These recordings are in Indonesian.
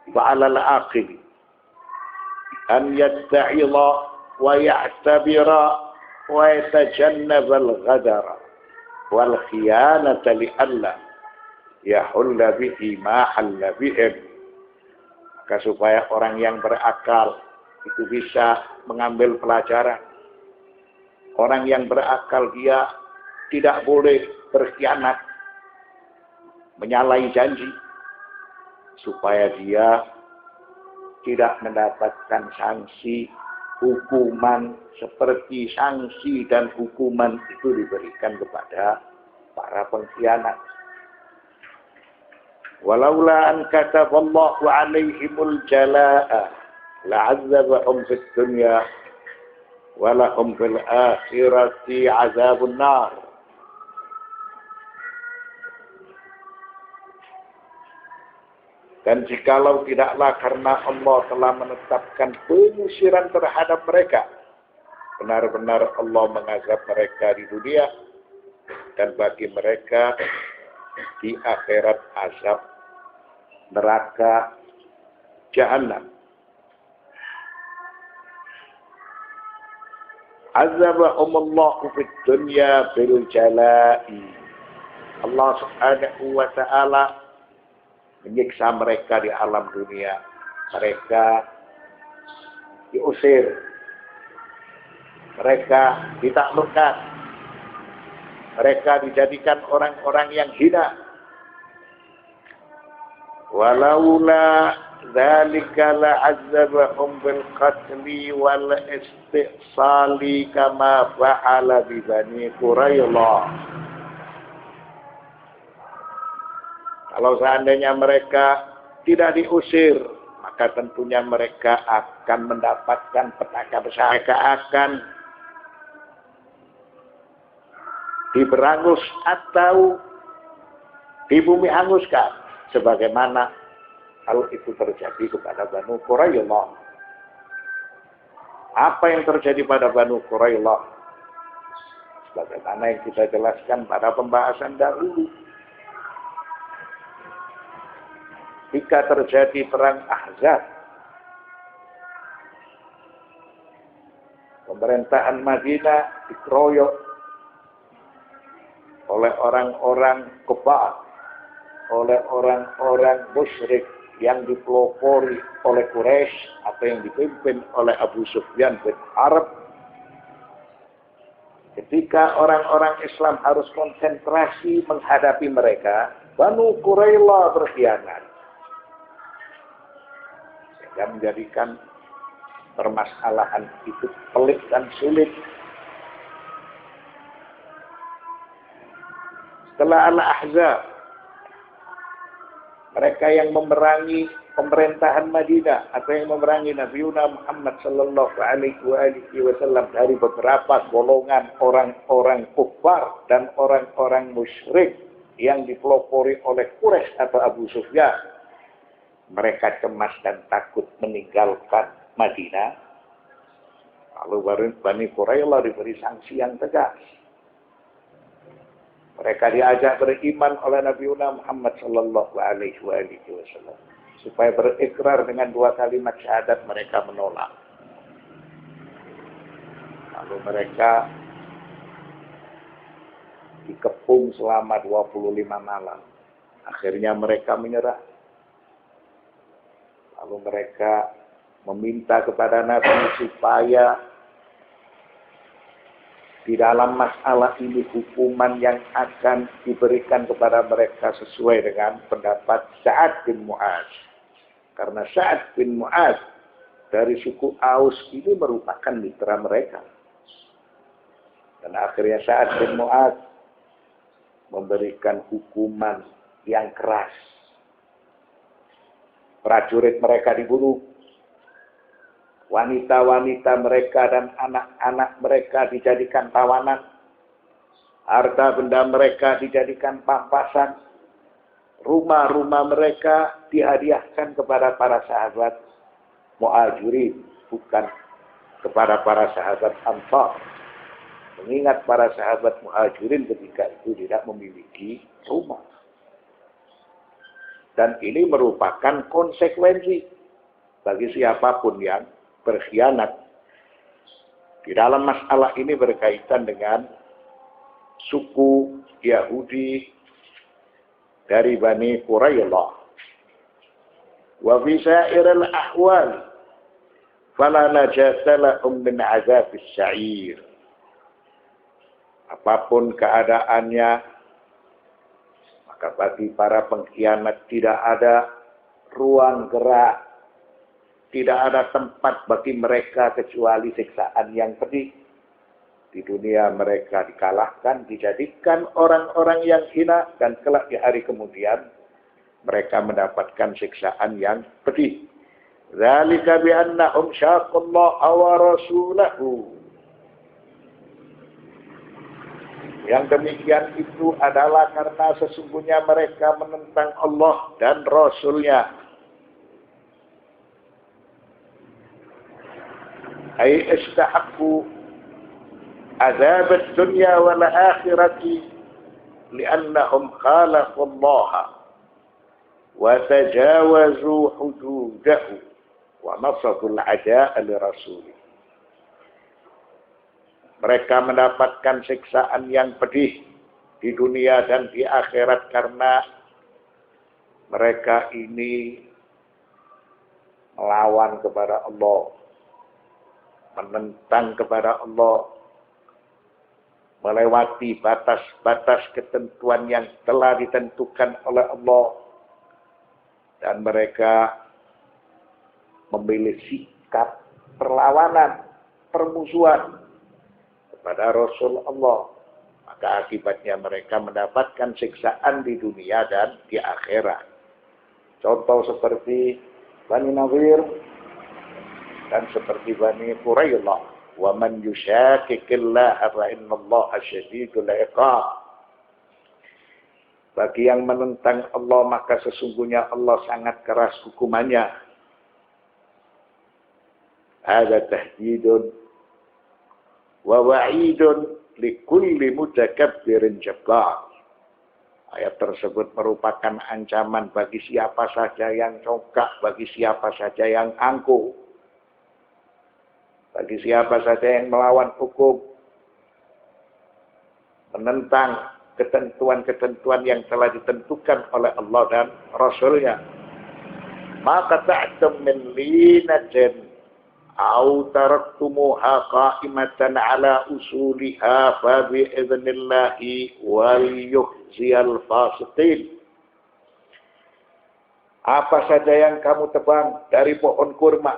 Wa 'alal aqil an yatta'ila wa ya'tabira wa yatajannaba al-ghadara wal khiyanata li'alla yahulla bihi ma halla bihim. Maka supaya orang yang berakal itu bisa mengambil pelajaran. Orang yang berakal dia tidak boleh berkhianat, menyalahi janji, supaya dia tidak mendapatkan sanksi, hukuman seperti sanksi dan hukuman itu diberikan kepada para pengkhianat. Walaula an kataballahu alaihimul jalaa la'azzabahum fid dunya wa lahum fil akhirati 'adzabun nar. Dan jikalau tidaklah karena Allah telah menetapkan pengusiran terhadap mereka, benar-benar Allah mengazab mereka di dunia, dan bagi mereka di akhirat azab neraka Jahannam. Azabahumullahu fid dunya bil jalai. Allah Subhanahu wa taala menyiksa mereka di alam dunia. Mereka diusir, mereka ditaklukkan, mereka dijadikan orang-orang yang hina. Walaula dzalika la'azzabahum bil qatli wal istisali kama fa'ala bi Bani Quraidah. Kalau seandainya mereka tidak diusir, maka tentunya mereka akan mendapatkan petaka besar. Mereka akan diberangus atau di bumi hanguskan, sebagaimana hal itu terjadi kepada Banu Quraidah. Apa yang terjadi pada Banu Quraidah? Sebagaimana yang kita jelaskan pada pembahasan dahulu. Jika terjadi perang Ahzab, pemerintahan Madinah dikeroyok oleh orang-orang kufar, oleh orang-orang musyrik yang dipelopori oleh Quraisy atau yang dipimpin oleh Abu Sufyan bin Harb. Ketika orang-orang Islam harus konsentrasi menghadapi mereka, Banu Quraidah berkhianat. Yang menjadikan permasalahan itu pelik dan sulit. Setelah Al-Ahzab, mereka yang memerangi pemerintahan Madinah atau yang memerangi Nabi Muhammad sallallahu alaihi wasallam dari beberapa golongan orang-orang kufar dan orang-orang musyrik yang dipelopori oleh Quraisy atau Abu Sufyan. Mereka cemas dan takut meninggalkan Madinah. Lalu Bani Quraidah diberi sanksi yang tegas. Mereka diajak beriman oleh Nabi Muhammad sallallahu alaihi wasallam. Supaya berikrar dengan 2 kalimat syahadat, mereka menolak. Lalu mereka dikepung selama 25 malam. Akhirnya mereka menyerah. Lalu mereka meminta kepada Nabi supaya di dalam masalah ini hukuman yang akan diberikan kepada mereka sesuai dengan pendapat Sa'ad bin Mu'adz. Karena Sa'ad bin Mu'adz dari suku Aus ini merupakan mitra mereka. Dan akhirnya Sa'ad bin Mu'adz memberikan hukuman yang keras. Prajurit mereka dibunuh, wanita-wanita mereka dan anak-anak mereka dijadikan tawanan, harta benda mereka dijadikan pampasan, rumah-rumah mereka dihadiahkan kepada para sahabat Muhajirin, bukan kepada para sahabat Ansar. Mengingat para sahabat Muhajirin ketika itu tidak memiliki rumah. Dan ini merupakan konsekuensi bagi siapapun yang berkhianat. Di dalam masalah ini berkaitan dengan suku Yahudi dari Bani Quraidah. Wa fi sa'iril ahwal fala najata lahum min azabis sa'ir. Apapun keadaannya, maka bagi para pengkhianat tidak ada ruang gerak, tidak ada tempat bagi mereka kecuali siksaan yang pedih. Di dunia mereka dikalahkan, dijadikan orang-orang yang hina, dan kelak di hari kemudian mereka mendapatkan siksaan yang pedih. Dzalika bi annahum syaqqallaha wa rasulahu. Yang demikian itu adalah karena sesungguhnya mereka menentang Allah dan Rasul-Nya. Ay istahaqqu azab ad-dunya wal akhirati li'annahum khalafu Allah wa tajawazu hududahu wa nasabu al-'ada'a li rasulih. Mereka mendapatkan siksaan yang pedih di dunia dan di akhirat karena mereka ini melawan kepada Allah, menentang kepada Allah, melewati batas-batas ketentuan yang telah ditentukan oleh Allah, dan mereka memilih sikap perlawanan, permusuhan kepada Rasul Allah. Maka akibatnya mereka mendapatkan siksaan di dunia dan di akhirat. Contoh seperti Bani Nadir dan seperti Bani Quraidah. Wa man yushaqiqillaha fa innallaha syadidul 'iqab. Bagi yang menentang Allah, maka sesungguhnya Allah sangat keras hukumannya. Hadza tahdidun wa wa'idun likulli mutakabbirin jabbar. Ayat tersebut merupakan ancaman bagi siapa saja yang congkak, bagi siapa saja yang angkuh, bagi siapa saja yang melawan hukum, menentang ketentuan-ketentuan yang telah ditentukan oleh Allah dan Rasul-Nya. Maka ta'tum min linatin au taraktumuha qa'imatan ala usuliha fa bi'idhnillahi wal yukhziyal fasiqin. Apa saja yang kamu tebang dari pohon kurma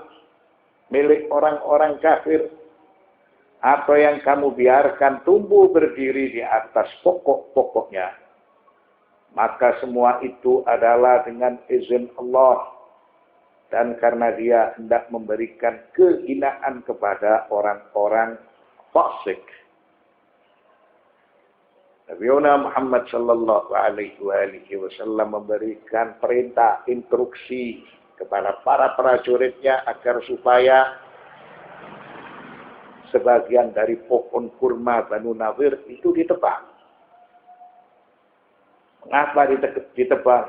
milik orang-orang kafir, atau yang kamu biarkan tumbuh berdiri di atas pokok-pokoknya, maka semua itu adalah dengan izin Allah, dan karena Dia hendak memberikan kehinaan kepada orang-orang fasik. Nabi Muhammad sallallahu alaihi wasallam memberikan perintah, instruksi kepada para prajuritnya agar supaya sebagian dari pohon kurma Banu Nadir itu ditebang. Mengapa ditebang?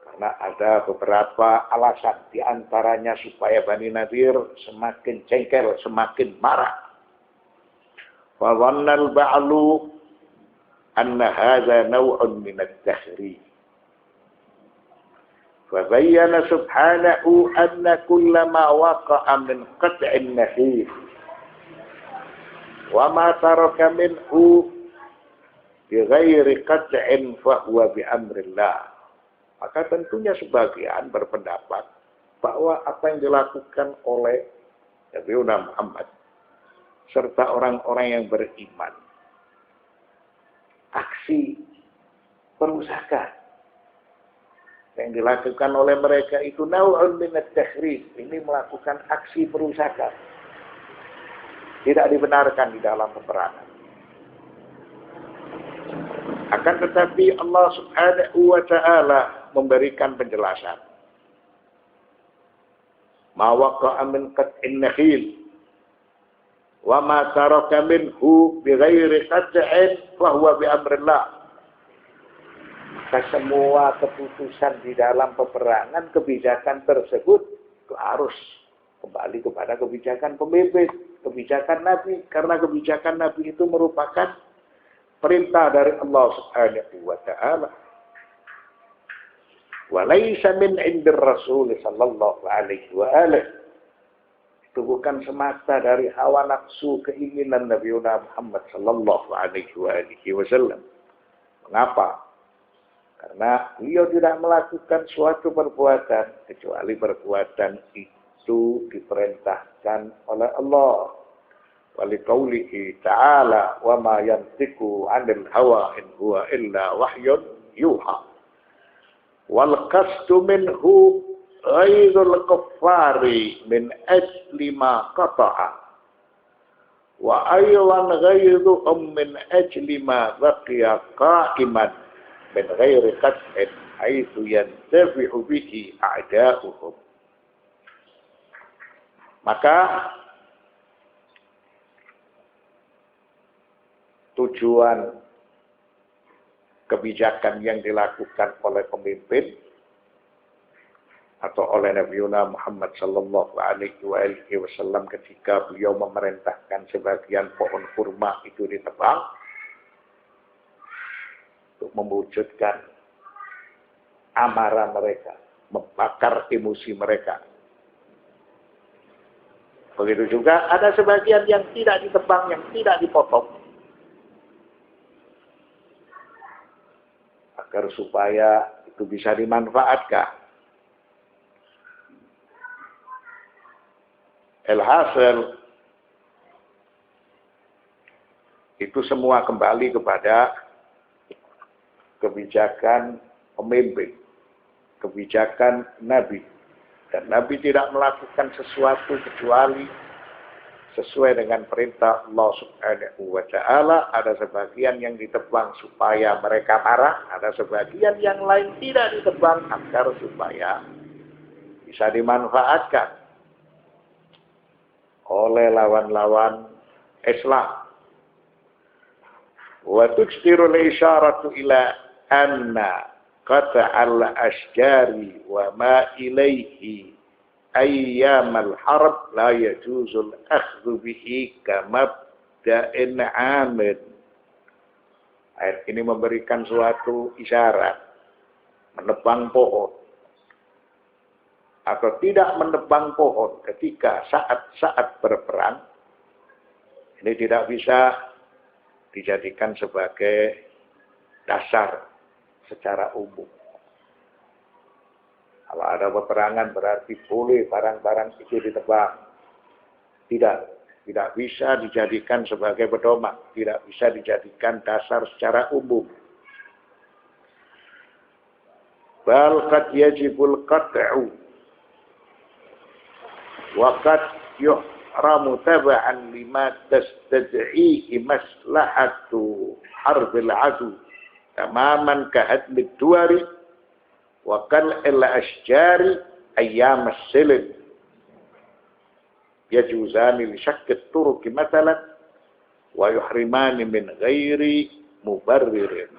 Karena ada beberapa alasan, di antaranya supaya Bani Nadir semakin jengkel, semakin marah. Fa dhannal ba'lu anna hadza naw'un min ad-dahri. Fa bayyana subhanahu anna kullama waqa'a min qat'in nahif wa ma taraka minhu bighairi qat'in fa huwa bi amrillah. Maka tentunya sebagian berpendapat bahwa apa yang dilakukan oleh Nabi Muhammad serta orang-orang yang beriman, aksi perusakan yang dilakukan oleh mereka itu naw'un min at-takhrib, ini melakukan aksi perusakan, tidak dibenarkan di dalam peperangan. Akan tetapi Allah Subhanahu wa ta'ala memberikan penjelasan. Ma waqa'a min qat'in nakhil wa ma taraka minhu bighairi qat'in fa huwa bi amrillah. semua keputusan di dalam peperangan, kebijakan tersebut itu harus kembali kepada kebijakan pemimpin, kebijakan Nabi. Karena kebijakan Nabi itu merupakan perintah dari Allah Subhanahu wa Ta'ala. Wa laisa min 'indir Rasul sallallahu alaihi wa alihi. Itu bukan semata dari hawa nafsu keinginan Nabi Muhammad sallallahu alaihi wasallam. Mengapa? Karena beliau tidak melakukan suatu perbuatan kecuali perbuatan itu diperintahkan oleh Allah. Waliqaulihi ta'ala wa ma yantiqu 'anil hawa in huwa illa wahyun yuha. Wal qasdu minhu ghairul kuffari min ajli ma qata'a wa aywan ghairuhum min ajli ma baqiya qa'iman min ghairi qat'in haitsu yantafi'u bihi a'da'uhum. Maka tujuan kebijakan yang dilakukan oleh pemimpin atau oleh Nabi Muhammad sallallahu alaihi wasallam ketika beliau memerintahkan sebagian pohon kurma itu ditebang untuk mewujudkan amarah mereka, membakar emosi mereka. Begitu juga ada sebagian yang tidak ditebang, yang tidak dipotong, agar supaya itu bisa dimanfaatkan. Alhasil itu semua kembali kepada kebijakan pemimpin, kebijakan Nabi. Dan Nabi tidak melakukan sesuatu kecuali sesuai dengan perintah Allah Subhanahu wa Ta'ala. Ada sebagian yang ditebang supaya mereka marah, ada sebagian yang lain tidak ditebang agar supaya bisa dimanfaatkan oleh lawan-lawan Islam. Wa tukstirul isyaratu ila anna qata'al ashjari wa ma ilaihi ayyamal harb la yajuzul akhdhu bihi kamabda'in amid. Ayat ini memberikan suatu isyarat menebang pohon atau tidak menebang pohon ketika saat-saat berperang ini tidak bisa dijadikan sebagai dasar secara umum. Kalau ada peperangan berarti boleh barang-barang itu ditebang. Tidak bisa dijadikan sebagai pedoman, tidak bisa dijadikan dasar secara umum. Bal qad yajibul qat'u wa qad yuhramu tab'an lima tastad'ihi maslahatu harbil adu tamaman kahadmid duwari wa kal al-ashjari ayyam as-silm yajuzani li syakki turuki mathalan wa yuhrimani min ghairi mubarririn.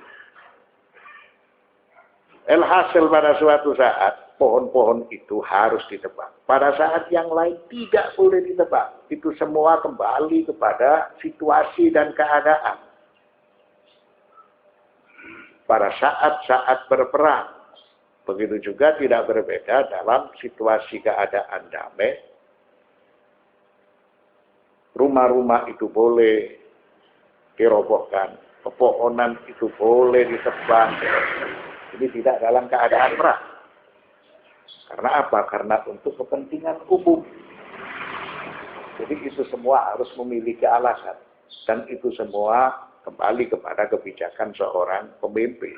Alhasil pada suatu saat pohon-pohon itu harus ditebang. Pada saat yang lain tidak boleh ditebang. Itu semua kembali kepada situasi dan keadaan. Pada saat-saat berperang. Begitu juga tidak berbeda dalam situasi keadaan damai. Rumah-rumah itu boleh dirobohkan. Pepohonan itu boleh ditebang. Ini tidak dalam keadaan perang. Karena apa? Karena untuk kepentingan umum. Jadi itu semua harus memiliki alasan. Dan itu semua kembali kepada kebijakan seorang pemimpin.